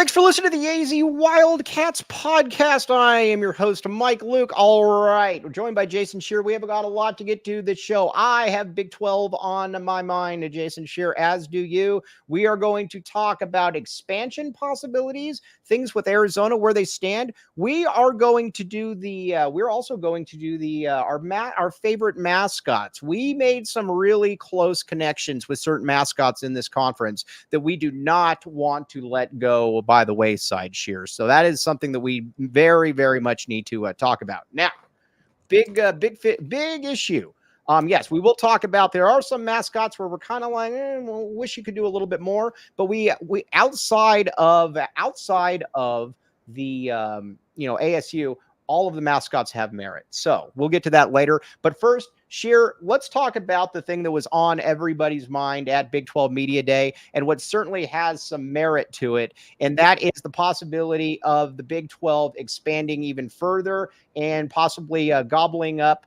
Thanks for listening to the AZ Wildcats podcast. I am your host, Mike Luke. All right, we're joined by Jason Scheer. We have got a lot to get to this show. I have Big 12 on my mind, Jason Scheer, as do you. We are going to talk about expansion possibilities, things with Arizona, where they stand. We are going to do we're also going to do our favorite mascots. We made some really close connections with certain mascots in this conference that we do not want to let go by the wayside, Scheer. So that is something that we very, very much need to talk about. Now, big issue. Yes, we will talk about. There are some mascots where we're kind of like, well, wish you could do a little bit more. But we outside of the ASU, all of the mascots have merit. So we'll get to that later. But first, Scheer, let's talk about the thing that was on everybody's mind at Big 12 Media Day and what certainly has some merit to it. And that is the possibility of the Big 12 expanding even further and possibly gobbling up,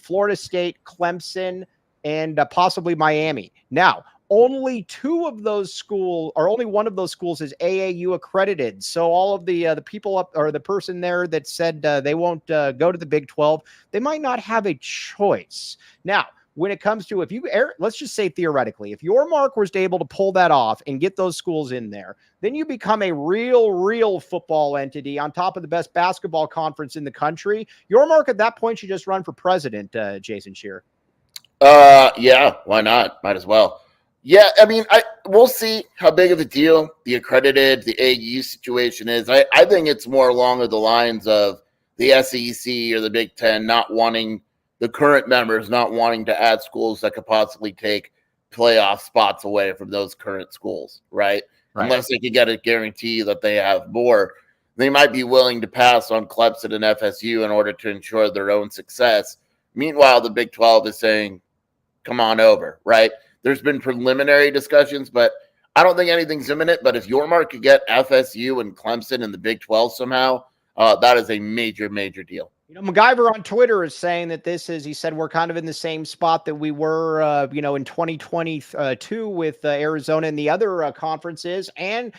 Florida State, Clemson, and possibly Miami. Now, only two of those schools, or only one of those schools, is AAU accredited. So all of the people up, or the person there that said they won't go to the Big 12, they might not have a choice. Now, when it comes to let's just say theoretically, if Yormark was able to pull that off and get those schools in there, then you become a real football entity on top of the best basketball conference in the country. Yormark at that point should just run for president, Jason Scheer. Yeah, why not? Might as well. Yeah, I mean, we'll see how big of a deal the accredited, the AU situation is. I think it's more along the lines of the SEC or the Big Ten not wanting the current members, not wanting to add schools that could possibly take playoff spots away from those current schools, right? Unless they could get a guarantee that they have more. They might be willing to pass on Clemson and FSU in order to ensure their own success. Meanwhile, the Big 12 is saying, come on over, right? There's been preliminary discussions, but I don't think anything's imminent. But if Yormark could get FSU and Clemson in the Big 12 somehow, that is a major deal. You know, MacGyver on Twitter is saying that he said we're kind of in the same spot that we were, in 2022 with Arizona and the other conferences. And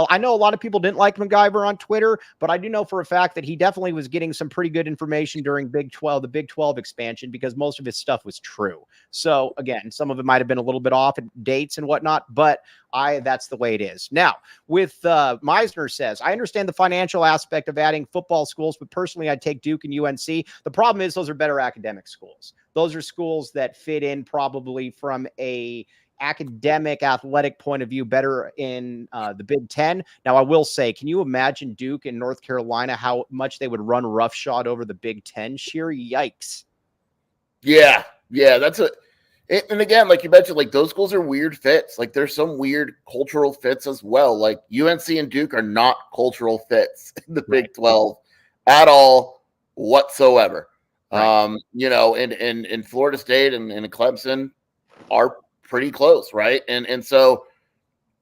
I know a lot of people didn't like MacGyver on Twitter, but I do know for a fact that he definitely was getting some pretty good information during the Big 12 expansion, because most of his stuff was true. So again, some of it might have been a little bit off at dates and whatnot, but that's the way it is. Now, with Meisner says, I understand the financial aspect of adding football schools, but personally, I'd take Duke and UNC. The problem is those are better academic schools. Those are schools that fit in probably from a academic, athletic point of view better in the Big Ten. Now, I will say, can you imagine Duke and North Carolina, how much they would run roughshod over the Big Ten? Sheer yikes. Yeah, that's a... And again, like you mentioned, like those schools are weird fits. Like there's some weird cultural fits as well. Like UNC and Duke are not cultural fits in the Big 12 at all whatsoever. Right. And Florida State and Clemson are pretty close, right? And so,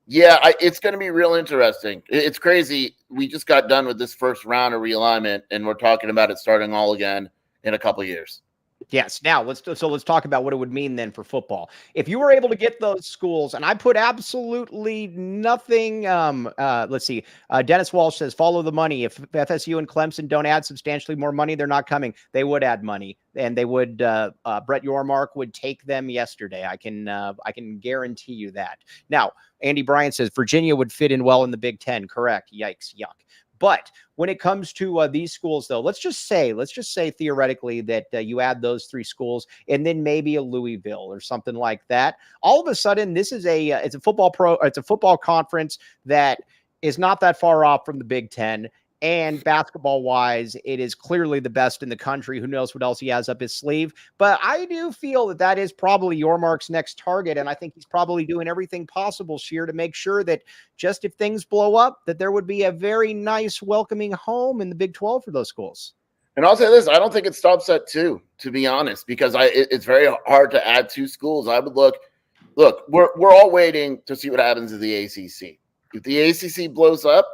yeah, it's going to be real interesting. It's crazy. We just got done with this first round of realignment, and we're talking about it starting all again in a couple of years. Yes. Now let's talk about what it would mean then for football. If you were able to get those schools, and I put absolutely nothing. Let's see. Dennis Walsh says, follow the money. If FSU and Clemson don't add substantially more money, they're not coming. They would add money, and they would. Brett Yormark would take them yesterday. I can guarantee you that. Now, Andy Bryant says Virginia would fit in well in the Big Ten. Correct. Yikes. Yuck. But when it comes to these schools, though, let's just say theoretically that you add those three schools and then maybe a Louisville or something like that. All of a sudden, this is it's a football conference that is not that far off from the Big Ten. And basketball wise, it is clearly the best in the country. Who knows what else he has up his sleeve? But I do feel that is probably Yormark's next target. And I think he's probably doing everything possible, Scheer, to make sure that just if things blow up, that there would be a very nice welcoming home in the Big 12 for those schools. And I'll say this, I don't think it stops at two, to be honest, because it's very hard to add two schools. I would look, we're all waiting to see what happens to the ACC. If the ACC blows up,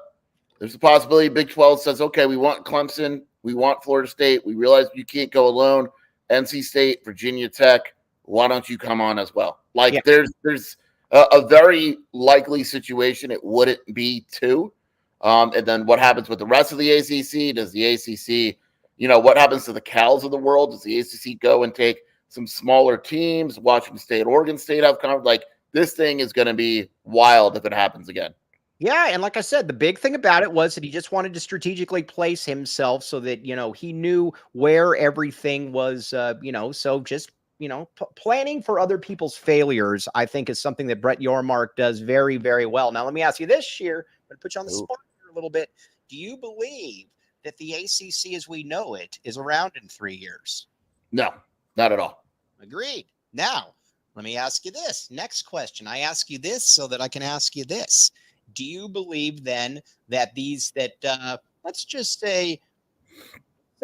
there's a possibility Big 12 says, okay, we want Clemson, we want Florida State, we realize you can't go alone. NC State, Virginia Tech, why don't you come on as well? There's a very likely situation. It wouldn't be 2. And then what happens with the rest of the ACC? Does the ACC, what happens to the Cals of the world? Does the ACC go and take some smaller teams? Washington State, Oregon State have kind of like this thing is going to be wild if it happens again. Yeah, and like I said, the big thing about it was that he just wanted to strategically place himself so that, he knew where everything was, so just, planning for other people's failures, I think, is something that Brett Yormark does very, very well. Now, let me ask you this, Scheer. I'm going to put you on the spot here a little bit. Do you believe that the ACC as we know it is around in 3 years? No, not at all. Agreed. Now, let me ask you this. Next question. I ask you this so that I can ask you this. Do you believe then that let's just say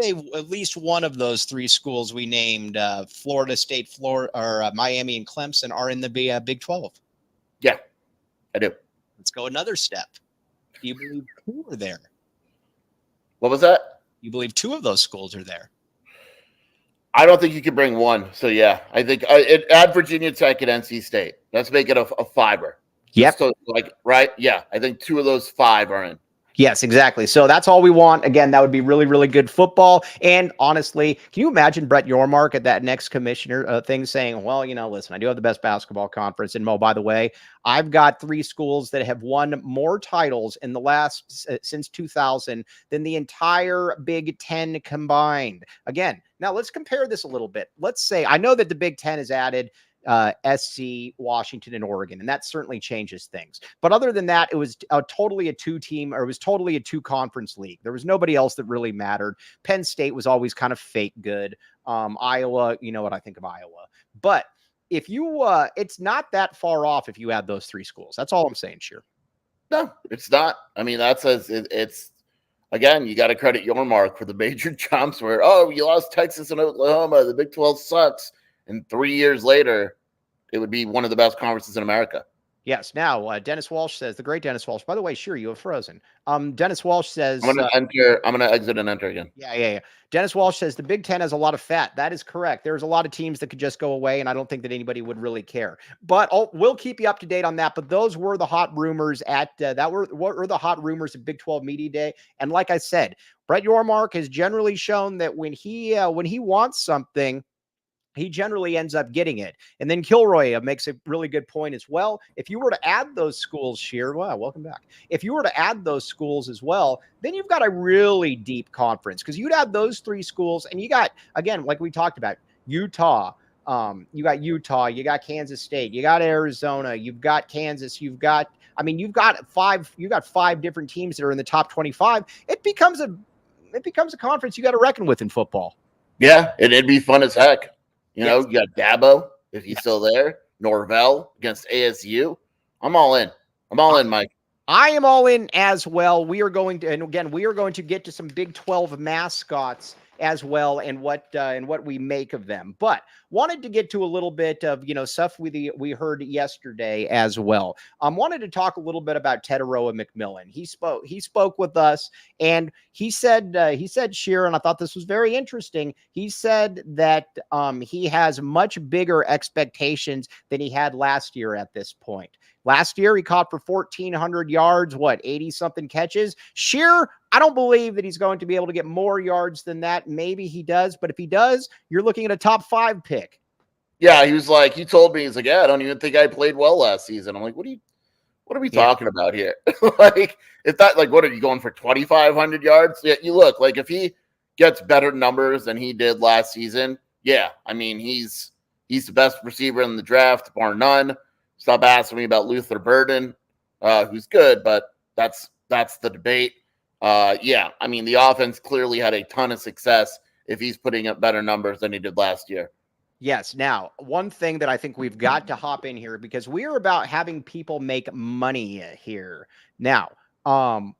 at least one of those 3 schools we named, Florida State, or Miami and Clemson, are in the Big 12? Yeah, I do. Let's go another step. Do you believe 2 are there? What was that? You believe 2 of those schools are there? I don't think you can bring 1. So yeah, I think add Virginia Tech and NC State. Let's make it a 5er. Yep. So right? Yeah, I think 2 of those 5 are in. Yes, exactly. So that's all we want. Again, that would be really, really good football. And honestly, can you imagine Brett Yormark at that next commissioner thing saying, well, listen, I do have the best basketball conference. And Mo, by the way, I've got 3 schools that have won more titles in the last since 2000 than the entire Big Ten combined. Again, now let's compare this a little bit. Let's say, I know that the Big Ten has added SC, Washington, and Oregon, and that certainly changes things. But other than that, it was totally a 2-team, or it was totally a 2-conference league. There was nobody else that really mattered. Penn State was always kind of fake good. Iowa, you know what I think of Iowa. But if you, it's not that far off if you add those 3 schools. That's all I'm saying, Scheer. No, it's not. I mean, that says it's again, you got to credit Yormark for the major jumps where, you lost Texas and Oklahoma. The Big 12 sucks. And 3 years later, it would be one of the best conferences in America. Yes. Now, Dennis Walsh says, the great Dennis Walsh. By the way, Scheer, you have frozen. Dennis Walsh says, I'm going to exit and enter again. Yeah. Dennis Walsh says the Big Ten has a lot of fat. That is correct. There's a lot of teams that could just go away, and I don't think that anybody would really care. But we'll keep you up to date on that. But those were the hot rumors what were the hot rumors at Big 12 Media Day. And like I said, Brett Yormark has generally shown that when he wants something, he generally ends up getting it. And then Kilroy makes a really good point as well. If you were to add those schools, Scheer, wow, welcome back. If you were to add those schools as well, then you've got a really deep conference, because you'd add those 3 schools, and you got, again, like we talked about, Utah. You got Kansas State, you got Arizona, you've got Kansas, you've got 5 different teams that are in the top 25. It becomes a conference you got to reckon with in football. Yeah, it'd be fun as heck. You got Dabo, if he's still there, Norvell against ASU. I'm all in. Mike. I am all in as well. We are going to get to some Big 12 mascots as well, and what we make of them. But wanted to get to a little bit of stuff we heard yesterday as well. Wanted to talk a little bit about Tetairoa McMillan. He spoke with us, and he said Scheer, and I thought this was very interesting. He said that he has much bigger expectations than he had last year at this point. Last year, he caught for 1,400 yards, 80-something catches. Scheer, I don't believe that he's going to be able to get more yards than that. Maybe he does, but if he does, you're looking at a top 5 pick. Yeah, he told me, yeah, I don't even think I played well last season. I'm like, what are we talking about here? What are you going for 2,500 yards? Yeah, you look like if he gets better numbers than he did last season, yeah, I mean, he's the best receiver in the draft, bar none. Stop asking me about Luther Burden, who's good, but that's the debate. Yeah, I mean, the offense clearly had a ton of success if he's putting up better numbers than he did last year. Yes. Now, one thing that I think we've got to hop in here, because we are about having people make money here. Now,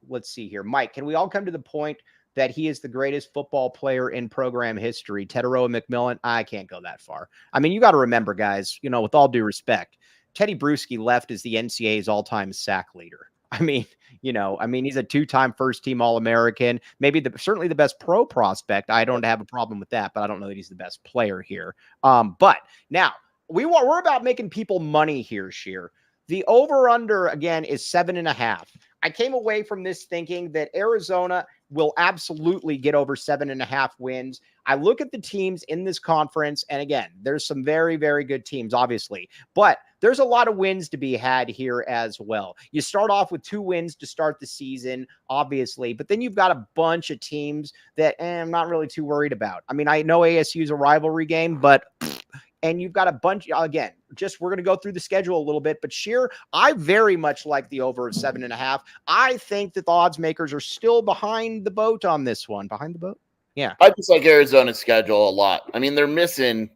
let's see here. Mike, can we all come to the point that he is the greatest football player in program history? Tetairoa McMillan? I can't go that far. I mean, you got to remember, guys, with all due respect, Teddy Bruschi left as the NCAA's all-time sack leader. I mean, he's a 2-time first-team All-American, certainly the best pro prospect. I don't have a problem with that, but I don't know that he's the best player here. But now we're about making people money here, Scheer. The over-under, again, is 7.5. I came away from this thinking that Arizona will absolutely get over 7.5 wins. I look at the teams in this conference, and again, there's some very, very good teams, obviously, but there's a lot of wins to be had here as well. You start off with 2 wins to start the season, obviously, but then you've got a bunch of teams that I'm not really too worried about. I mean, I know ASU is a rivalry game, but and you've got a bunch, again, just we're going to go through the schedule a little bit, but Scheer, I very much like the over of 7.5. I think that the odds makers are still behind the boat on this one. Behind the boat? Yeah. I just like Arizona's schedule a lot. I mean, they're missing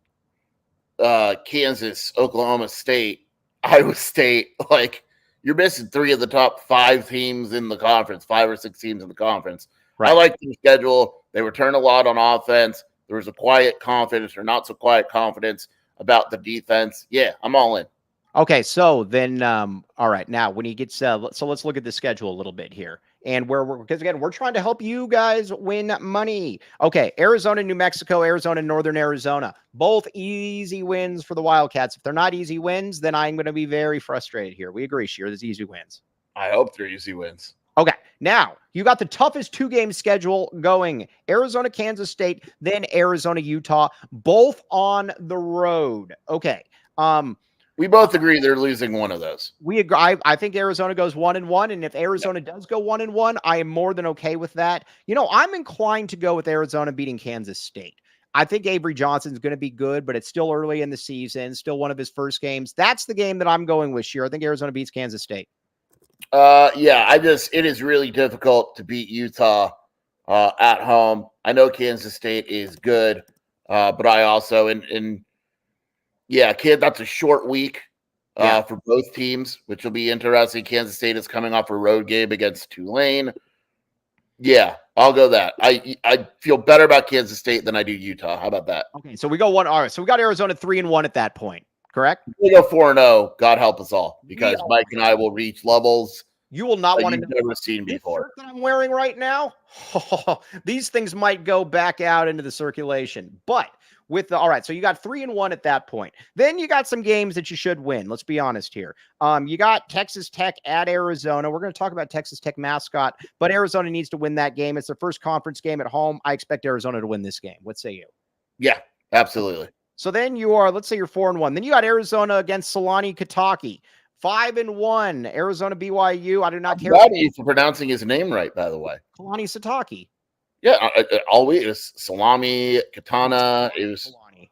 Kansas, Oklahoma State, Iowa State. Like, you're missing 3 of the top 5 teams in the conference, 5 or 6 teams in the conference. Right. I like the schedule. They return a lot on offense. There was a quiet confidence or not so quiet confidence about the defense. Yeah, I'm all in. Okay, so then, all right, now when he gets, so let's look at the schedule a little bit here. And because again, we're trying to help you guys win money. Okay, Arizona, New Mexico, Arizona, Northern Arizona. Both easy wins for the Wildcats. If they're not easy wins, then I'm going to be very frustrated here. We agree, Scheer, there's easy wins. I hope they're easy wins. Okay, now you got the toughest 2-game schedule going. Arizona, Kansas State, then Arizona, Utah, both on the road. Okay. We both agree they're losing one of those. We agree. I think Arizona goes 1-1, and if Arizona does go 1-1, I am more than okay with that. You know, I'm inclined to go with Arizona beating Kansas State. I think Avery Johnson's going to be good, but it's still early in the season, still one of his first games. That's the game that I'm going with, Scheer. I think Arizona beats Kansas State. Yeah, it is really difficult to beat Utah at home. I know Kansas State is good, but I also, that's a short week for both teams, which will be interesting. Kansas State is coming off a road game against Tulane. Yeah, I'll go that. I feel better about Kansas State than I do Utah. How about that? Okay, so we go 1. All right, so we got Arizona 3-1 at that point. Correct? We go 4-0. God help us all, because Mike and I will reach levels you will not want to know never seen before. Shirt that I'm wearing right now, these things might go back out into the circulation. But with all right, so you got 3-1 at that point. Then you got some games that you should win. Let's be honest here. You got Texas Tech at Arizona. We're going to talk about Texas Tech mascot, but Arizona needs to win that game. It's their first conference game at home. I expect Arizona to win this game. What say you? Yeah, absolutely. So then let's say you're 4-1. Then you got Arizona against Solani Kataki. 5-1. Arizona BYU. I do not care. I'm proud of you for pronouncing his name right, by the way. Kalani Sitake. Yeah, always salami, katana. It was Kalani.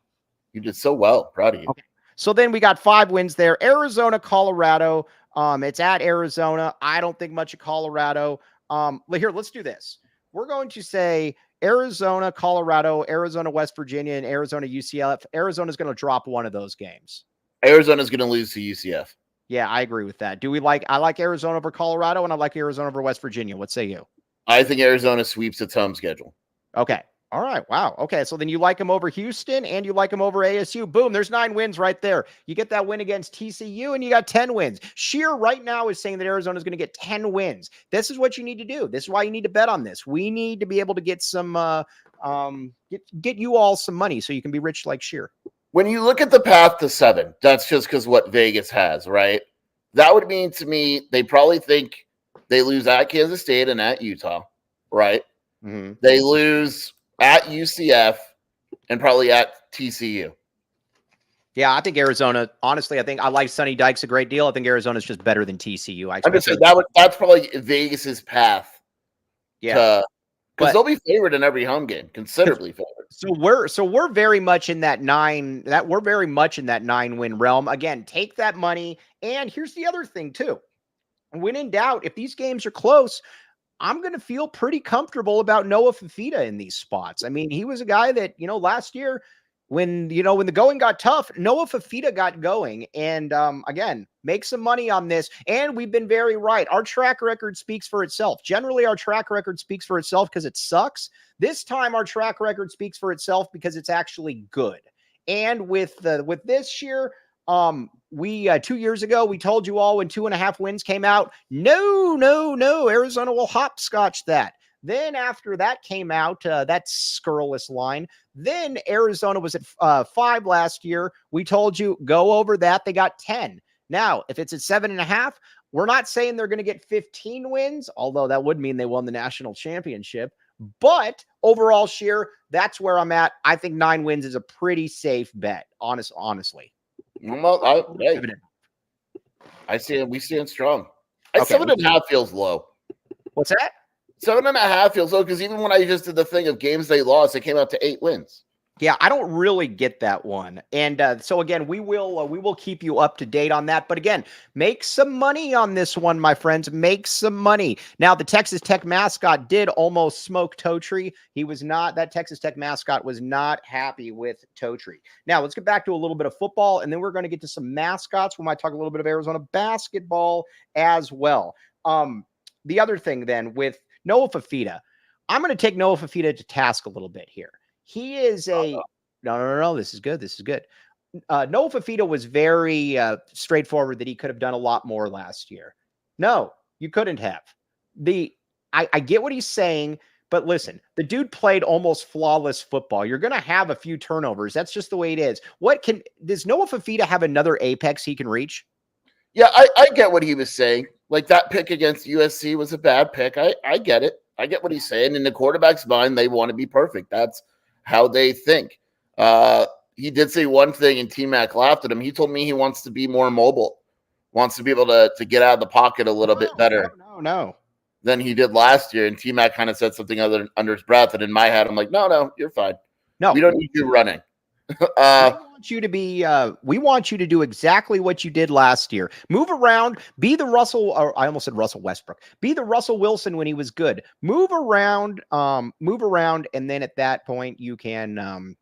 You did so well. Proud of you. Okay. So then we got 5 wins there. Arizona, Colorado. It's at Arizona. I don't think much of Colorado. Here, let's do this. We're going to say Arizona, Colorado, Arizona, West Virginia, and Arizona, UCF. Arizona's going to drop one of those games. Arizona's going to lose to UCF. Yeah, I agree with that. I like Arizona over Colorado, and I like Arizona over West Virginia. What say you? I think Arizona sweeps its home schedule. Okay. All right. Wow. Okay. So then you like them over Houston and you like them over ASU. Boom. There's 9 wins right there. You get that win against TCU and you got 10 wins. Scheer right now is saying that Arizona is going to get 10 wins. This is what you need to do. This is why you need to bet on this. We need to be able to get some, get you all some money so you can be rich like Scheer. When you look at the path to 7, that's just because what Vegas has, right? That would mean to me, they probably think they lose at Kansas State and at Utah, right? Mm-hmm. They lose at UCF and probably at TCU. Yeah, I think Arizona, honestly, I like Sonny Dykes a great deal. I think Arizona's just better than TCU. I'm just saying that's probably Vegas's path. Yeah. Because they'll be favored in every home game, considerably favored. So we're very much in that 9-win realm. Again, take that money. And here's the other thing too. When in doubt, if these games are close, I'm going to feel pretty comfortable about Noah Fifita in these spots. I mean, he was a guy that, last year when the going got tough, Noah Fifita got going and, again, make some money on this. And we've been very right. Our track record speaks for itself. Generally, our track record speaks for itself because it sucks. This time, our track record speaks for itself because it's actually good. And with this year, we 2 years ago, we told you all when 2.5 wins came out, no, Arizona will hopscotch that. Then after that came out, that scurrilous line, then Arizona was at 5 last year. We told you go over that. They got 10. Now, if it's at 7.5, we're not saying they're going to get 15 wins, although that would mean they won the national championship. But overall, Scheer, that's where I'm at. I think 9 wins is a pretty safe bet, honestly. Well, I see it. We stand strong. Okay, 7.5 feels low. What's that? 7.5 feels low because even when I just did the thing of games they lost, they came out to 8 wins. Yeah, I don't really get that one. And so again, we will keep you up to date on that. But again, make some money on this one, my friends. Make some money. Now, the Texas Tech mascot did almost smoke Totri. That Texas Tech mascot was not happy with Totri. Now, let's get back to a little bit of football, and then we're going to get to some mascots. We might talk a little bit of Arizona basketball as well. The other thing then with Noah Fifita, I'm going to take Noah Fifita to task a little bit here. He is no. This is good. Noah Fifita was very straightforward that he could have done a lot more last year. No, you couldn't have. I get what he's saying, but listen, the dude played almost flawless football. You're going to have a few turnovers. That's just the way it is. Does Noah Fifita have another apex he can reach? Yeah, I get what he was saying. Like that pick against USC was a bad pick. I get it. I get what he's saying. In the quarterback's mind, they want to be perfect. That's how they think. He did say one thing, and T-Mac laughed at him. He told me he wants to be more mobile, wants to be able to get out of the pocket a little bit better than he did last year. And T-Mac kind of said something under his breath. And in my head, I'm like, no, you're fine. No, we don't need you running. We want you to do exactly what you did last year. Move around, be the Russell, or I almost said Russell Westbrook. Be the Russell Wilson when he was good. Move around, and then at that point you can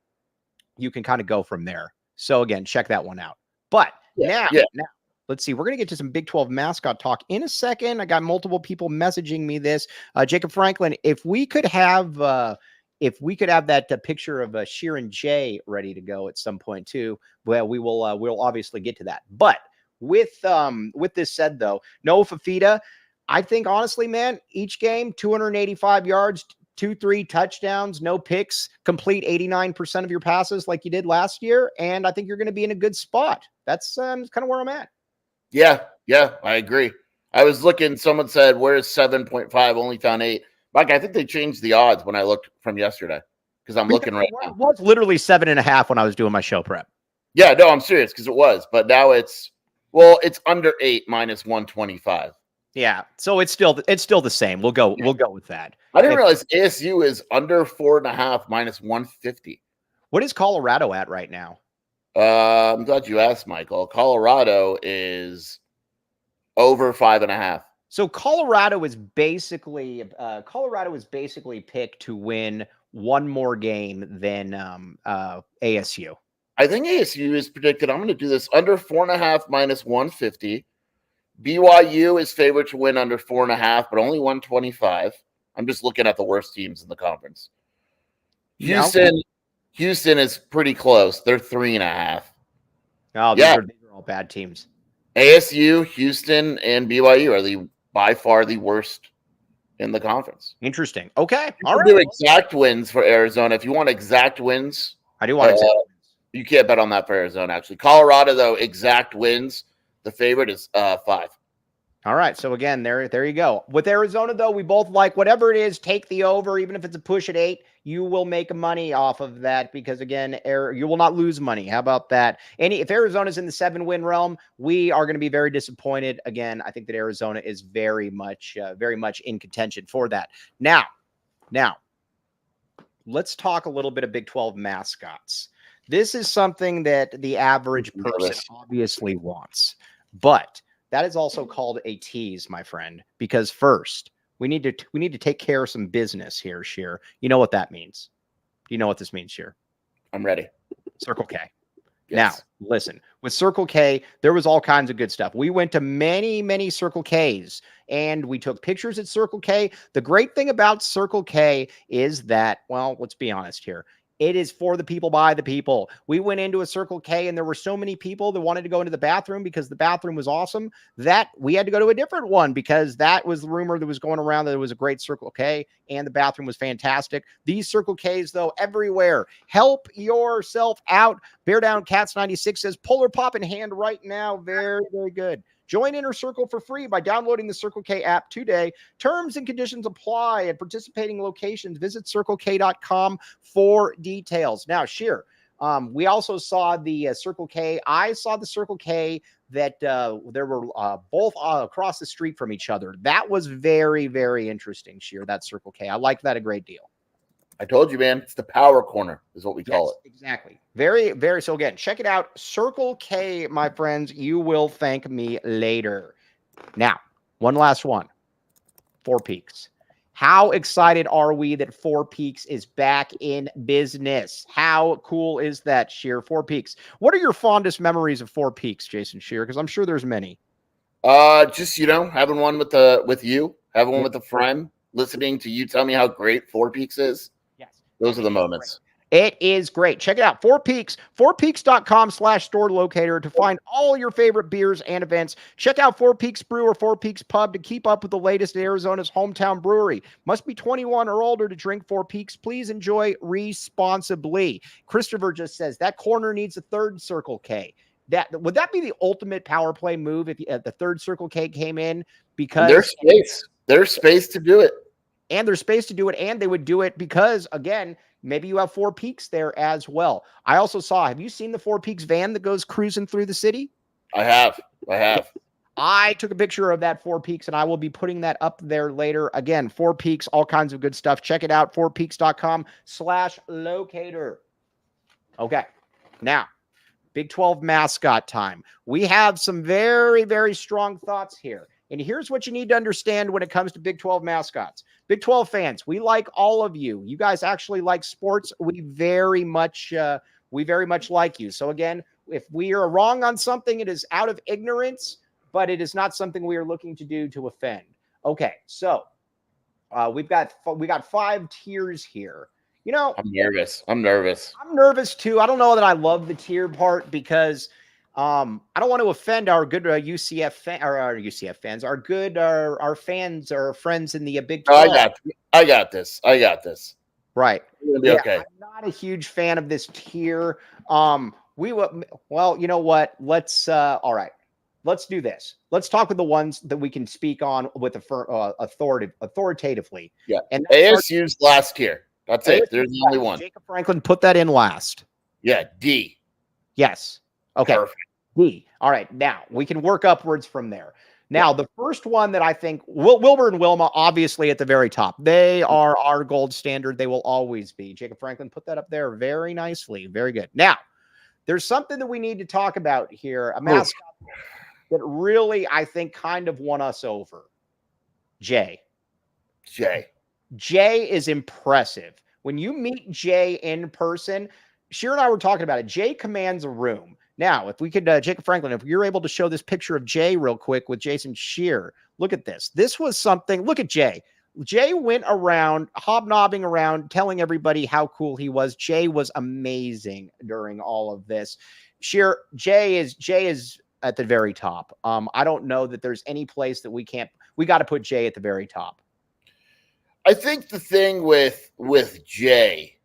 kind of go from there. So again, check that one out. But now let's see. We're going to get to some Big 12 mascot talk in a second. I got multiple people messaging me this. Jacob Franklin, if we could have that picture of Scheer and Jay ready to go at some point too, well, we'll obviously get to that. But with this said though, Noah Fifita, I think honestly, man, each game 285 yards, 2-3 touchdowns, no picks, complete 89% of your passes like you did last year, and I think you're going to be in a good spot. That's kind of where I'm at. Yeah, I agree. I was looking. Someone said, "Where's 7.5?" Only found 8. Mike, I think they changed the odds when I looked from yesterday because I'm looking right now. It was literally 7.5 when I was doing my show prep. Yeah, no, I'm serious because it was, but now it's under 8 minus 125. Yeah, so it's still the same. We'll go with that. I didn't realize ASU is under 4.5 minus 150. What is Colorado at right now? I'm glad you asked, Michael. Colorado is over 5.5. So Colorado is basically picked to win one more game than ASU. I think ASU is predicted. I'm going to do this under 4.5 minus 150. BYU is favored to win under 4.5, but only 125. I'm just looking at the worst teams in the conference. Houston is pretty close. They're 3.5. Oh, these are all bad teams. ASU, Houston, and BYU are by far the worst in the conference. Interesting. Okay. All right. Do exact wins for Arizona. If you want exact wins, I do want exact wins. You can't bet on that for Arizona, actually. Colorado, though, exact wins. The favorite is 5. All right. So again, there you go. With Arizona, though, we both like whatever it is, take the over, even if it's a push at 8. You will make money off of that because again, you will not lose money. How about that? If Arizona's in the 7-win realm, we are going to be very disappointed. Again, I think that Arizona is very much in contention for that. Now, let's talk a little bit of Big 12 mascots. This is something that the average person obviously wants, but that is also called a tease, my friend, because first we need to take care of some business here, Scheer. You know what that means. Do you know what this means, Scheer? I'm ready. Circle K. Yes. Now, listen, with Circle K, there was all kinds of good stuff. We went to many Circle Ks and we took pictures at Circle K. The great thing about Circle K is that, well, let's be honest here. It is for the people, by the people. We went into a Circle K and there were so many people that wanted to go into the bathroom because the bathroom was awesome that we had to go to a different one because that was the rumor that was going around that it was a great Circle K and the bathroom was fantastic. These Circle Ks, though, everywhere. Help yourself out. Bear Down Cats 96 says, Polar Pop in hand right now. Very, very good. Join Inner Circle for free by downloading the Circle K app today. Terms and conditions apply at participating locations. Visit CircleK.com for details. Now, Scheer, we also saw the Circle K. I saw the Circle K that there were both across the street from each other. That was very, very interesting, Scheer, that Circle K. I like that a great deal. I told you, man, it's the power corner is what we call it. Exactly. Very, very. So again, check it out. Circle K, my friends. You will thank me later. Now, one last one. Four Peaks. How excited are we that Four Peaks is back in business? How cool is that, Scheer? Four Peaks. What are your fondest memories of Four Peaks, Jason Scheer? Because I'm sure there's many. Just, having one with you, having one with a friend, listening to you tell me how great Four Peaks is. Those are the moments. It is great. Check it out. Four Peaks, fourpeaks.com/store locator to find all your favorite beers and events. Check out Four Peaks Brew or Four Peaks Pub to keep up with the latest in Arizona's hometown brewery. Must be 21 or older to drink Four Peaks. Please enjoy responsibly. Christopher just says that corner needs a third Circle K. Would that be the ultimate power play move if the third Circle K came in? Because there's space to do it. And there's space to do it, and they would do it because, again, maybe you have Four Peaks there as well. I also have you seen the Four Peaks van that goes cruising through the city? I have. I took a picture of that Four Peaks, and I will be putting that up there later. Again, Four Peaks, all kinds of good stuff. Check it out, fourpeaks.com/locator. Okay, now, Big 12 mascot time. We have some very, very strong thoughts here. And here's what you need to understand when it comes to Big 12 mascots. Big 12 fans, we like all of you. You guys actually like sports. We very much like you. So again, if we are wrong on something, it is out of ignorance, but it is not something we are looking to do to offend. Okay, so we got 5 tiers here. I'm nervous. I'm nervous too. I don't know that I love the tier part because I don't want to offend our good UCF fans, our fans, our friends in the Big 12. I got this. Right. Okay. I'm not a huge fan of this tier. Well, you know what? Let's all right. Let's do this. Let's talk with the ones that we can speak on with authoritatively. Yeah. And ASU's last tier. That's it. There's the only one. Jacob Franklin put that in last. Yeah. D. Yes. Okay. Perfect. D. All right. Now we can work upwards from there. Now, the first one that I think Wilbur and Wilma, obviously at the very top, they are our gold standard. They will always be. Jacob Franklin put that up there very nicely. Very good. Now, there's something that we need to talk about here. A mascot that really, I think, kind of won us over. Jay is impressive. When you meet Jay in person, Scheer and I were talking about it. Jay commands a room. Now, if we could, Jacob Franklin, if you're able to show this picture of Jay real quick with Jason Scheer, look at this. This was something. Look at Jay. Jay went around, hobnobbing around, telling everybody how cool he was. Jay was amazing during all of this. Scheer, Jay is at the very top. I don't know that there's any place that we got to put Jay at the very top. I think the thing with Jay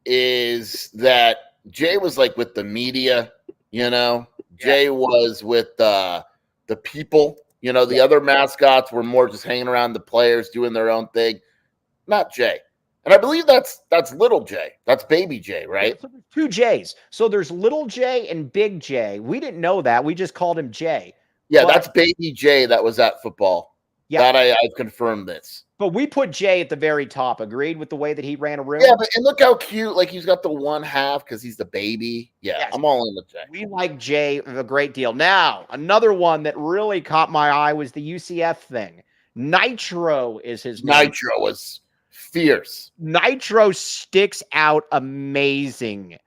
is that Jay was like with the media, Jay was with the people, the other mascots were more just hanging around the players doing their own thing. Not Jay. And I believe that's little Jay. That's baby Jay, right? So there's 2 Jays. So there's little Jay and big Jay. We didn't know that. We just called him Jay. Yeah, that's baby Jay that was at football. Yeah. That I've confirmed this. But we put Jay at the very top. Agreed with the way that he ran a room? Yeah, and look how cute. Like, he's got the one half because he's the baby. Yeah, yes. I'm all in with Jay. We like Jay a great deal. Now, another one that really caught my eye was the UCF thing. Nitro is his name. Nitro was fierce. Nitro sticks out amazing.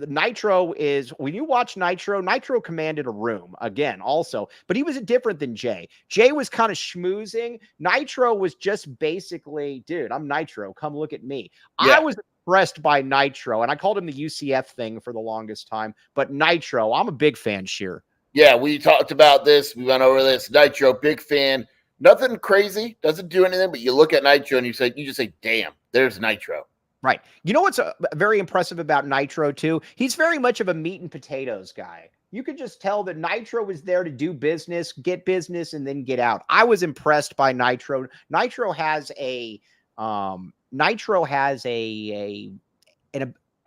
Nitro is, when you watch Nitro commanded a room again also, but he was different than Jay. Jay was kind of schmoozing. Nitro was just basically, dude, I'm Nitro. Come look at me. Yeah. impressed by Nitro, and I called him the UCF thing for the longest time, but Nitro, I'm a big fan, Scheer. Yeah, we talked about this. We went over this. Nitro, big fan. Nothing crazy. Doesn't do anything, but you look at Nitro and you just say, damn, there's Nitro. Right. You know what's very impressive about Nitro, too? He's very much of a meat and potatoes guy. You could just tell that Nitro was there to do business, get business, and then get out. I was impressed by Nitro. Nitro has a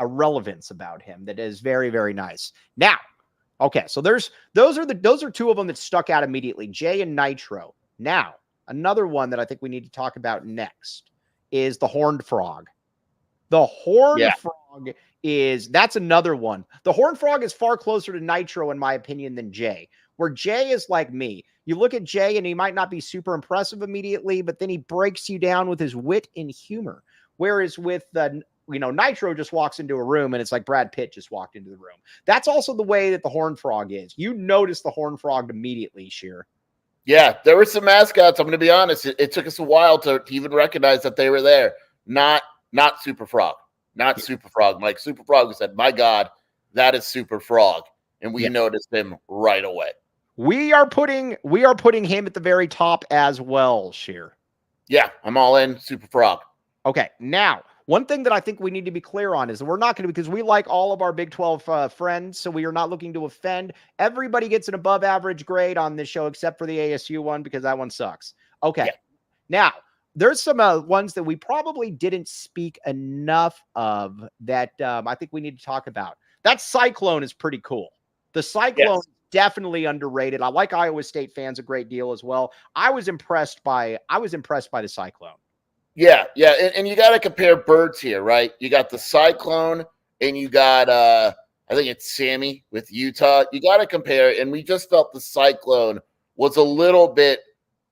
relevance about him that is very, very nice. Now, okay, so those are two of them that stuck out immediately, Jay and Nitro. Now, another one that I think we need to talk about next is the Horned Frog. The Horned Frog that's another one. The Horned Frog is far closer to Nitro, in my opinion, than Jay, where Jay is like me. You look at Jay and he might not be super impressive immediately, but then he breaks you down with his wit and humor. Whereas with Nitro just walks into a room and it's like Brad Pitt just walked into the room. That's also the way that the Horned Frog is. You notice the Horned Frog immediately, Scheer. Yeah, there were some mascots. I'm going to be honest. It took us a while to even recognize that they were there. Not Super Frog. Not Super Frog. Mike Super Frog said, my God, that is Super Frog. And we noticed him right away. We are putting him at the very top as well, Scheer. Yeah, I'm all in Super Frog. Okay, now, one thing that I think we need to be clear on is that we're not going to, because we like all of our Big 12 friends, so we are not looking to offend. Everybody gets an above average grade on this show except for the ASU one, because that one sucks. Okay, Now, there's some ones that we probably didn't speak enough of that I think we need to talk about. That Cyclone is pretty cool. The Cyclone is definitely underrated. I like Iowa State fans a great deal as well. I was impressed by the Cyclone. Yeah. And you got to compare birds here, right? You got the Cyclone and you got, I think it's Sammy with Utah. You got to compare. And we just felt the Cyclone was a little bit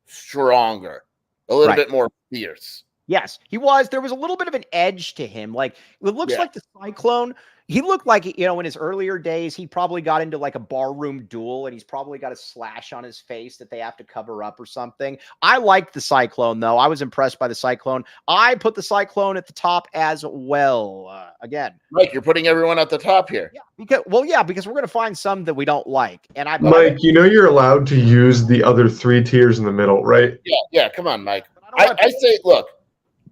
stronger, a little bit more fierce. Yes, he was. There was a little bit of an edge to him. Like, it looks like the Cyclone. He looked like, in his earlier days, he probably got into like a barroom duel and he's probably got a slash on his face that they have to cover up or something. I liked the Cyclone, though. I was impressed by the Cyclone. I put the Cyclone at the top as well. Again, Mike, you're putting everyone at the top here. Yeah, because we're going to find some that we don't like. And Mike, you're allowed to use the other three tiers in the middle, right? Yeah. Come on, Mike. I say, look,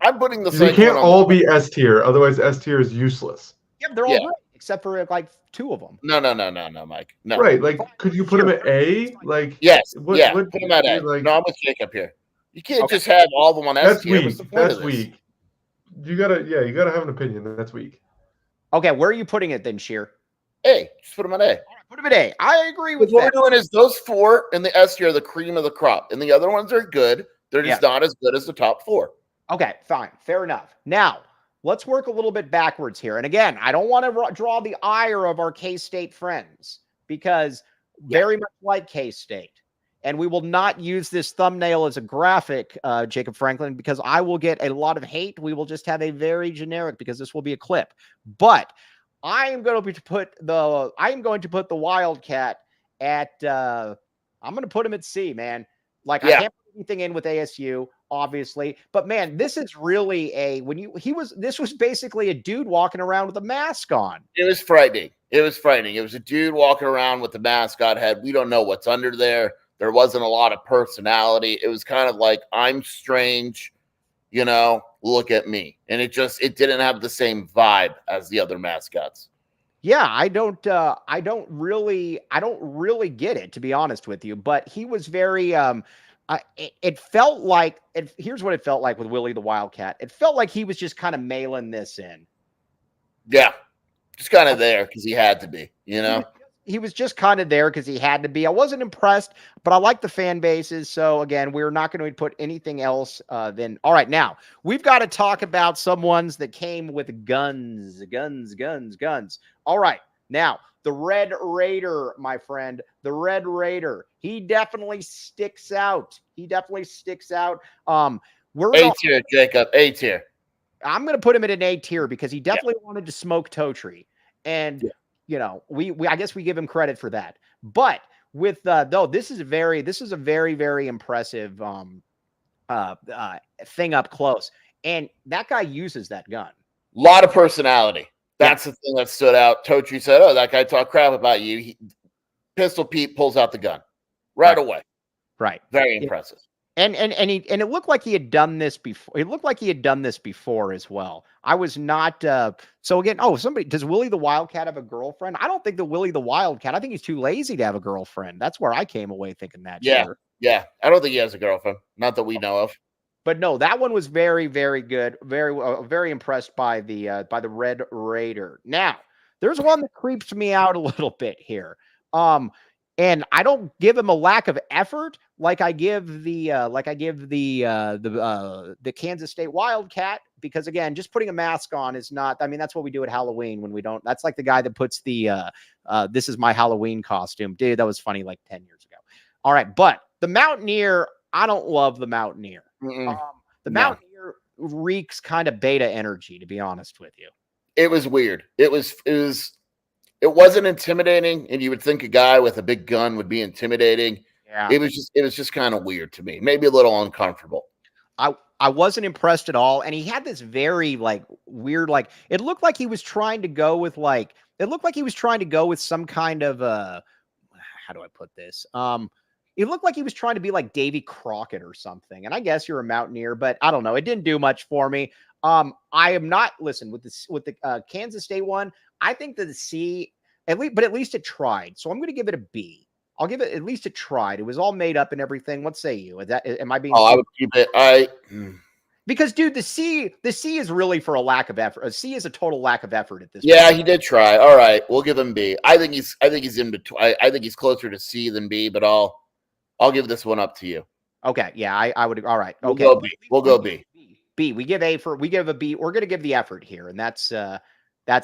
I'm putting the Cyclone. They can't all be S tier, otherwise S tier is useless. Yeah, they're all great, except for like two of them. No, Mike. No. Right, like, could you put them at A? Like, yes, put them at A. Like, no, I'm with Jacob here. You can't just have all of them on S tier. That's weak. You gotta have an opinion. That's weak. Okay, where are you putting it then, Scheer? A. Just put them at A. All right, put them at A. I agree with what we're doing is those four in the S tier are the cream of the crop, and the other ones are good. They're just not as good as the top four. Okay, fine, fair enough. Now, let's work a little bit backwards here. And again, I don't want to draw the ire of our K-State friends because very much like K-State. And we will not use this thumbnail as a graphic, Jacob Franklin, because I will get a lot of hate. We will just have a very generic, because this will be a clip. But I am going to put the Wildcat at I'm going to put him at C, man. Like, I can't put anything in with ASU, obviously, but man, this is really this was basically a dude walking around with a mask on. It was frightening. It was a dude walking around with a mask on head. We don't know what's under there. There wasn't a lot of personality. It was kind of like, I'm strange, look at me. And it didn't have the same vibe as the other mascots. Yeah, I don't really get it, to be honest with you, but he was very, it felt like, here's what it felt like with Willie the Wildcat. It felt like he was just kind of mailing this in. Yeah, just kind of there because he had to be, He was just kind of there because he had to be. I wasn't impressed, but I like the fan bases. So again, we're not going to put anything else then. All right, now we've got to talk about some ones that came with guns. All right, now the Red Raider, my friend, the Red Raider. He definitely sticks out. We're A tier, Jacob. A tier. I'm going to put him at an A tier because he definitely wanted to smoke Totri, and. I guess we give him credit for that. But with though, this is a very, very impressive thing up close. And that guy uses that gun. Lot of personality. That's the thing that stood out. Totri said, "Oh, that guy talked crap about you." Pistol Pete pulls out the gun right away. Right. Very impressive. And it looked like he had done this before. It looked like he had done this before as well. I was not so again, does Willie the Wildcat have a girlfriend? I don't think that Willie the Wildcat, I think he's too lazy to have a girlfriend. That's where I came away thinking that. Yeah. Sure. Yeah. I don't think he has a girlfriend. Not that we know of. But no, that one was very, very good. Very impressed by the Red Raider. Now, there's one that creeps me out a little bit here. And I don't give him a lack of effort like I give the Kansas State Wildcat, because again, just putting a mask on is not, I mean, that's what we do at Halloween when we don't, that's like the guy that puts the this is my Halloween costume. Dude, that was funny like 10 years ago. All right, but the Mountaineer, I don't love the Mountaineer. Mountaineer reeks kind of beta energy, to be honest with you. It was weird. It wasn't intimidating, and you would think a guy with a big gun would be intimidating. Yeah. It was just kind of weird to me. Maybe a little uncomfortable. I wasn't impressed at all. And he had this very like weird, like it looked like he was trying to go with some kind of how do I put this? It looked like he was trying to be like Davy Crockett or something. And I guess you're a Mountaineer, but I don't know. It didn't do much for me. I am not, listen, with the Kansas State one, I think that the C, at least it tried. So I'm going to give it a B. I'll give it, at least it tried. It was all made up and everything. What say you? Am I being? I would keep it. Because dude, the C is really for a lack of effort. A C is a total lack of effort at this point. Yeah, point. he did try. All right, we'll give him B. I think he's in between. I think he's closer to C than B, but I'll give this one up to you. Okay, yeah, I would. All right, okay, we'll go B. B. We give a B. We're going to give the effort here, and that's a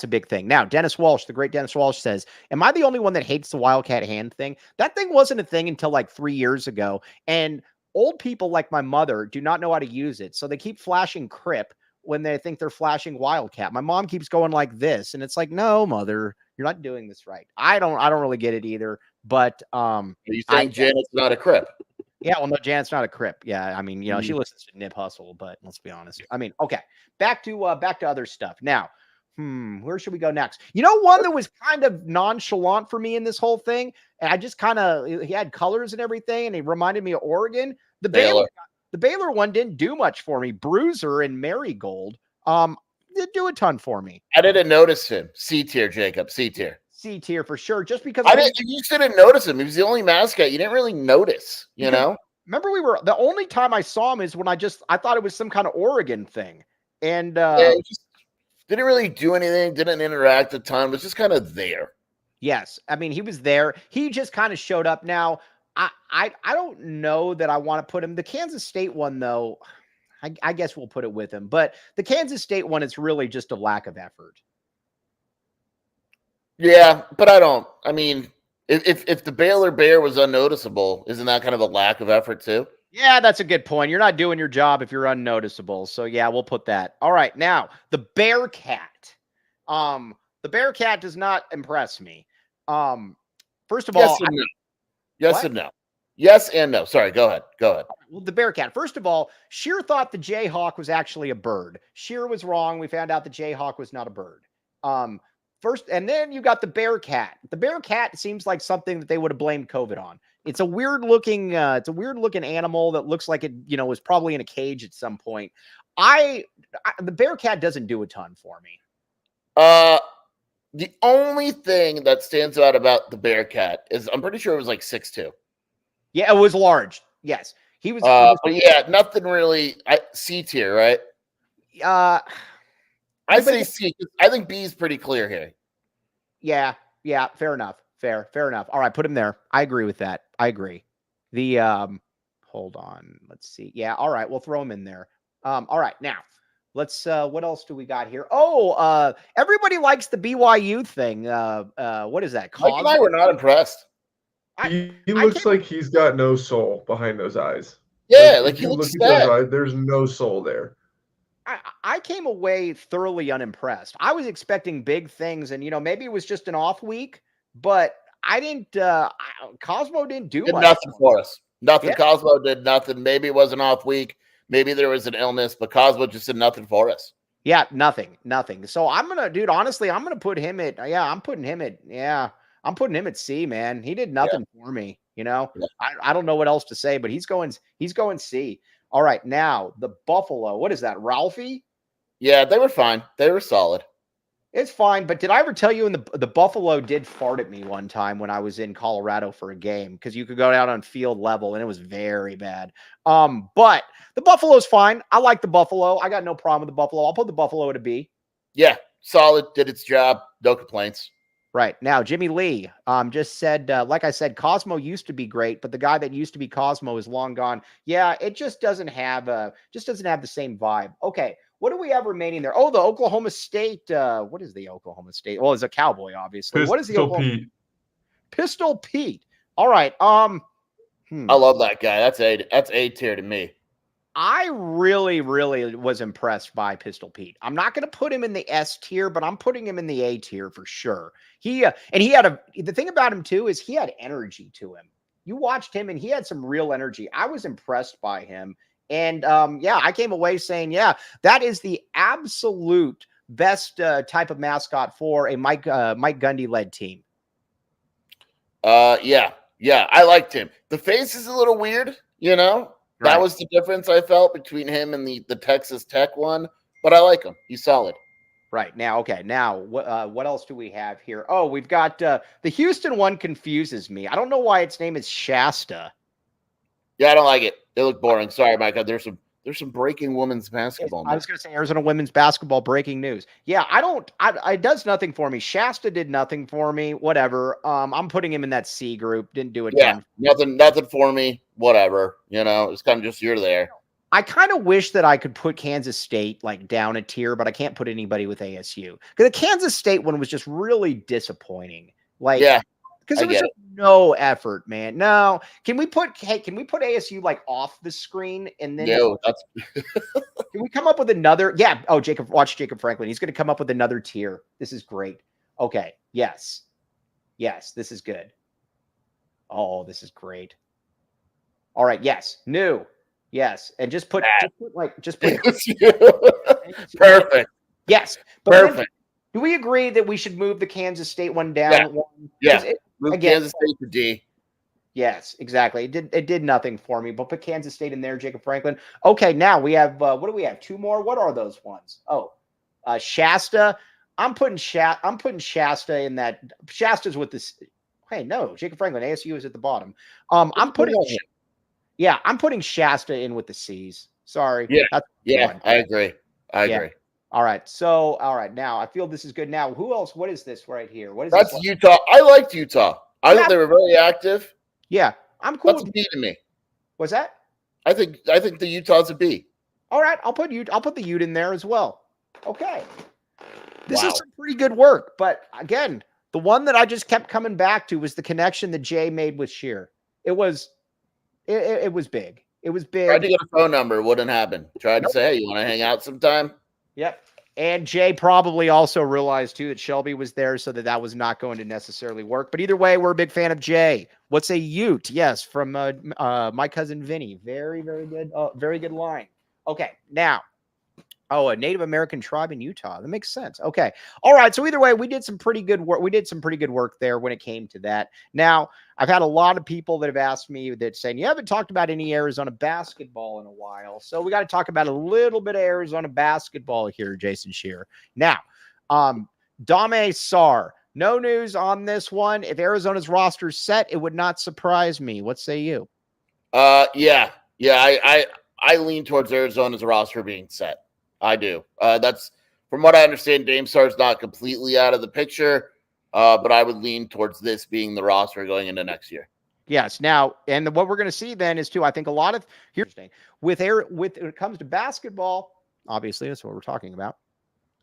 big thing. Now, Dennis Walsh, the great Dennis Walsh says, "Am I the only one that hates the Wildcat hand thing? That thing wasn't a thing until like 3 years ago, and old people like my mother do not know how to use it, so they keep flashing Crip when they think they're flashing Wildcat. My mom keeps going like this, and it's like, no, mother, you're not doing this right. I don't really get it either. But are you saying Janet's not a Crip? Yeah, well, no, Janet's not a Crip. Yeah, I mean, she listens to Nip Hustle, but let's be honest. I mean, okay, back to other stuff. Now, where should we go next? One that was kind of nonchalant for me in this whole thing, and I just he had colors and everything, and he reminded me of Oregon. The Baylor one didn't do much for me. Bruiser and Marigold didn't do a ton for me. I didn't notice him. C tier, Jacob. C tier. C tier for sure. Just because you didn't notice him. He was the only mascot. You didn't really notice, Remember, the only time I saw him is when I thought it was some kind of Oregon thing. And he just didn't really do anything, didn't interact a ton, was just kind of there. Yes. I mean, he was there. He just kind of showed up. Now, I don't know that I want to put him. The Kansas State one, though, I guess we'll put it with him. But the Kansas State one is really just a lack of effort. Yeah, but I mean, if the Baylor Bear was unnoticeable, isn't that kind of a lack of effort too? Yeah, that's a good point. You're not doing your job if you're unnoticeable. So yeah, we'll put that. All right, now the Bearcat. The Bearcat does not impress me. First of all, yes and no. Yes and no. Sorry, go ahead. Well, the Bearcat. First of all, Scheer thought the Jayhawk was actually a bird. Scheer was wrong. We found out the Jayhawk was not a bird. First, and then you got the Bearcat. The Bearcat seems like something that they would have blamed COVID on. It's a weird looking animal that looks like it, was probably in a cage at some point. The Bearcat doesn't do a ton for me. The only thing that stands out about the Bearcat is I'm pretty sure it was like 6'2". Yeah, it was large. Yes, he was. But yeah, nothing really. C tier, right? I say C. I think B is pretty clear here. Yeah, fair enough. Fair enough. All right, put him there. I agree with that. I agree. The hold on. Let's see. Yeah, all right, we'll throw him in there. All right, now let's what else do we got here? Oh, everybody likes the BYU thing. What is that? Mike and I were not impressed. He looks like he's got no soul behind those eyes. Yeah, like he looks sad. There's no soul there. I came away thoroughly unimpressed. I was expecting big things, and maybe it was just an off week, but I didn't. Cosmo didn't do much. Nothing for us. Nothing. Yeah. Cosmo did nothing. Maybe it was an off week. Maybe there was an illness, but Cosmo just did nothing for us. Yeah, nothing. So I'm gonna, dude. Honestly, I'm gonna put him at. I'm putting him at. Yeah, I'm putting him at C. Man, he did nothing for me. Yeah. I don't know what else to say, but he's going C. All right, now the Buffalo. What is that, Ralphie? Yeah, they were fine. They were solid. It's fine, but did I ever tell you the Buffalo did fart at me one time when I was in Colorado for a game because you could go down on field level and it was very bad. But the Buffalo's fine. I like the Buffalo. I got no problem with the Buffalo. I'll put the Buffalo at a B. Yeah, solid. Did its job. No complaints. Right. Now, Jimmy Lee just said, like I said, Cosmo used to be great, but the guy that used to be Cosmo is long gone. Yeah, it just doesn't have the same vibe. Okay. What do we have remaining there? Oh, the Oklahoma State. What is the Oklahoma State? Well, it's a Cowboy, obviously. What is the Oklahoma Pete? Pistol Pete. All right. I love that guy. That's A tier to me. I really, really was impressed by Pistol Pete. I'm not going to put him in the S tier, but I'm putting him in the A tier for sure. The thing about him too is he had energy to him. You watched him and he had some real energy. I was impressed by him. And I came away saying, that is the absolute best type of mascot for a Mike Gundy led team. Yeah, I liked him. The face is a little weird, That Right. was the difference I felt between him and the Texas Tech one, but I like him. He's solid. Right. Now, okay. Now, what else do we have here? Oh, we've got the Houston one confuses me. I don't know why its name is Shasta. Yeah, I don't like it. They look boring. Sorry, Micah. There's some breaking women's basketball. I was going to say Arizona women's basketball breaking news. Yeah, it does nothing for me. Shasta did nothing for me. Whatever. I'm putting him in that C group. Didn't do it. Yeah, nothing for me. Whatever. It's kind of just you're there. I kind of wish that I could put Kansas State like down a tier, but I can't put anybody with ASU because the Kansas State one was just really disappointing. Like, yeah. Because there was just no effort, man. No, can we put ASU like off the screen and then can we come up with another? Yeah. Oh, watch Jacob Franklin. He's going to come up with another tier. This is great. Okay. Yes. This is good. Oh, this is great. All right. Yes. New. Yes. And just put perfect. Yes. But perfect. Do we agree that we should move the Kansas State one down? Yeah. Move Kansas State to D. Yes, exactly. It did nothing for me, but put Kansas State in there, Jacob Franklin. Okay, now we have what do we have? Two more. What are those ones? Oh, Shasta. I'm putting Shasta in that. Shasta's with this. Hey, no, Jacob Franklin. ASU is at the bottom. I'm putting Shasta in with the C's. Sorry. Yeah. I agree. All right. So, now I feel this is good. Now, who else? What is this right here? What is That's this Utah. I liked Utah. I thought they were very active. Yeah, I'm cool. That's a B to me. What's that? I think the Utah's a B. All right, I'll put the Ute in there as well. Okay. This is some pretty good work, but again, the one that I just kept coming back to was the connection that Jay made with Scheer. It was big. It was big. Tried to get a phone number, wouldn't happen. Tried to say, hey, you want to hang out sometime? Yep. And Jay probably also realized too that Shelby was there, so that was not going to necessarily work. But either way, we're a big fan of Jay. What's a Ute? Yes, from my cousin Vinny. Very, very good. Very good line. Okay, now. Oh, a Native American tribe in Utah. That makes sense. Okay. All right. So either way, we did some pretty good work. We did some pretty good work there when it came to that. Now, I've had a lot of people that have asked me that saying, you haven't talked about any Arizona basketball in a while. So we got to talk about a little bit of Arizona basketball here, Jason Scheer. Now, Dame Sar, no news on this one. If Arizona's roster set, it would not surprise me. What say you? Yeah. I lean towards Arizona's roster being set. I do. That's from what I understand. Dame Sar's not completely out of the picture, but I would lean towards this being the roster going into next year. Yes. Now, and what we're going to see then is too. I think a lot of here's the thing with when it comes to basketball. Obviously, that's what we're talking about.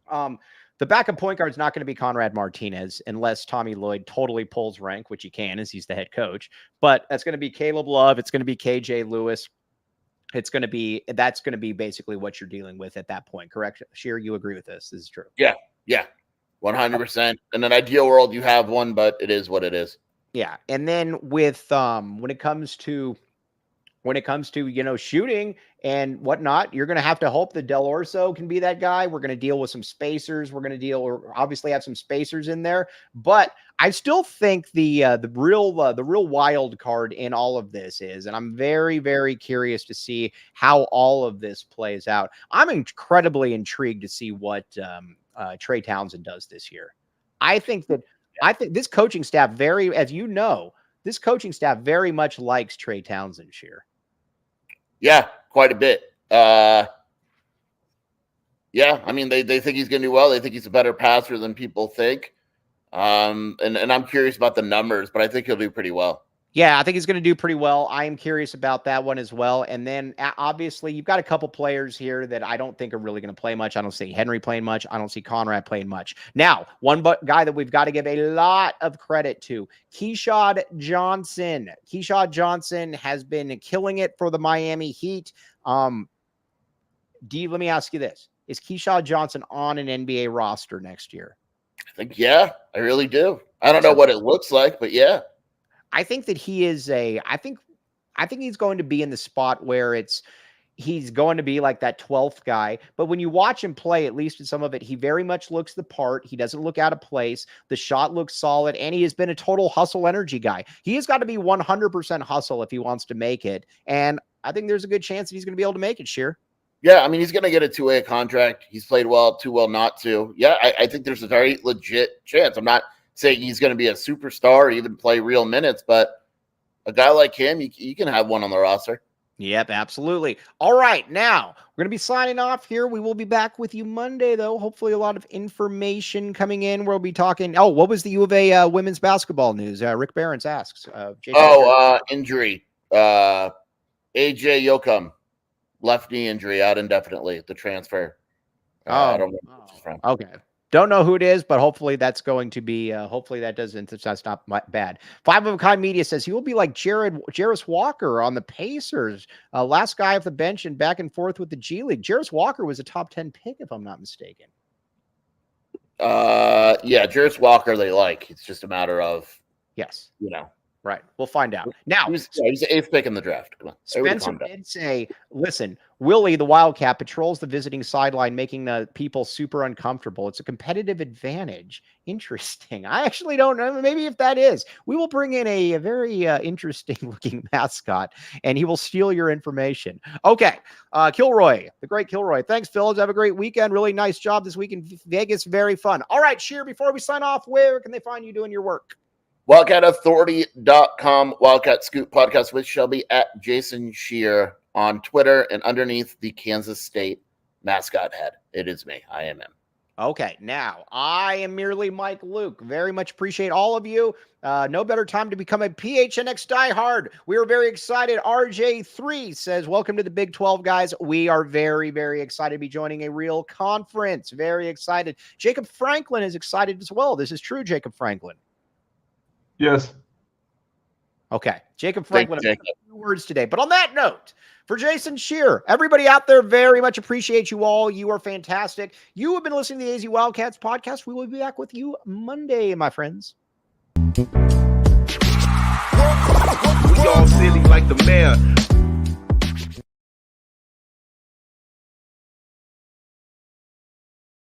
The backup point guard is not going to be Conrad Martinez unless Tommy Lloyd totally pulls rank, which he can, as he's the head coach. But that's going to be Caleb Love. It's going to be KJ Lewis. That's going to be basically what you're dealing with at that point. Correct? Scheer, you agree with this? This is true. Yeah. 100%. In an ideal world, you have one, but it is what it is. Yeah. And then with, when it comes to when it comes to, shooting and whatnot, you're going to have to hope that Del Orso can be that guy. We're going to deal with some spacers. We're going to obviously have some spacers in there, but I still think the real wild card in all of this is, and I'm very, very curious to see how all of this plays out. I'm incredibly intrigued to see what Trey Townsend does this year. I think this coaching staff this coaching staff very much likes Trey Townsend, Scheer. Yeah, quite a bit. Yeah, I mean, they think he's going to do well. They think he's a better passer than people think. And I'm curious about the numbers, but I think he'll do pretty well. Yeah, I think he's going to do pretty well. I am curious about that one as well. And then obviously you've got a couple players here that I don't think are really going to play much. I don't see Henry playing much. I don't see Conrad playing much. Now, one guy that we've got to give a lot of credit to, Keyshawn Johnson. Keyshawn Johnson has been killing it for the Miami Heat. Let me ask you this. Is Keyshawn Johnson on an NBA roster next year? I think, yeah, I really do. I don't know what it looks like, but yeah. I think that he is I think he's going to be in the spot where he's going to be like that 12th guy. But when you watch him play, at least in some of it, he very much looks the part. He doesn't look out of place. The shot looks solid, and he has been a total hustle energy guy. He has got to be 100% hustle if he wants to make it. And I think there's a good chance that he's going to be able to make it, Scheer. Yeah, I mean, he's going to get a 2-way contract. He's played well, too well not to. Yeah, I think there's a very legit chance. I'm not saying he's going to be a superstar or even play real minutes, but a guy like him, you can have one on the roster. Yep, absolutely. All right, now we're going to be signing off here. We will be back with you Monday, though. Hopefully a lot of information coming in. We'll be talking. What was the U of A women's basketball news? Rick Barons asks. Injury. AJ Yoakum, left knee injury, out indefinitely. The transfer. I don't know who it's from. Okay. Don't know who it is, but hopefully that's going to be, hopefully that's not bad. Five of a Kind Media says he will be like Jarris Walker on the Pacers. Last guy off the bench and back and forth with the G League. Jarris Walker was a top 10 pick, if I'm not mistaken. Yeah, Jarris Walker they like. It's just a matter of, yes, Right. We'll find out. Now, he's the 8th pick in the draft. Come on. Spencer did say, listen, Willie, the Wildcat, patrols the visiting sideline, making the people super uncomfortable. It's a competitive advantage. Interesting. I actually don't know. Maybe if that is, we will bring in a very interesting looking mascot, and he will steal your information. Okay. Kilroy, the great Kilroy. Thanks, Phillips. Have a great weekend. Really nice job this week in Vegas. Very fun. All right, Scheer, before we sign off, where can they find you doing your work? WildcatAuthority.com, Wildcat Scoop Podcast with Shelby at Jason Scheer on Twitter, and underneath the Kansas State mascot head. It is me. I am him. Okay, now I am merely Mike Luke. Very much appreciate all of you. No better time to become a PHNX diehard. We are very excited. RJ3 says, welcome to the Big 12, guys. We are very, very excited to be joining a real conference. Very excited. Jacob Franklin is excited as well. This is true, Jacob Franklin. Yes. Okay. Jacob Franklin, a few words today. But on that note, for Jason Scheer, everybody out there, very much appreciate you all. You are fantastic. You have been listening to the AZ Wildcats podcast. We will be back with you Monday, my friends. We all silly like the mayor.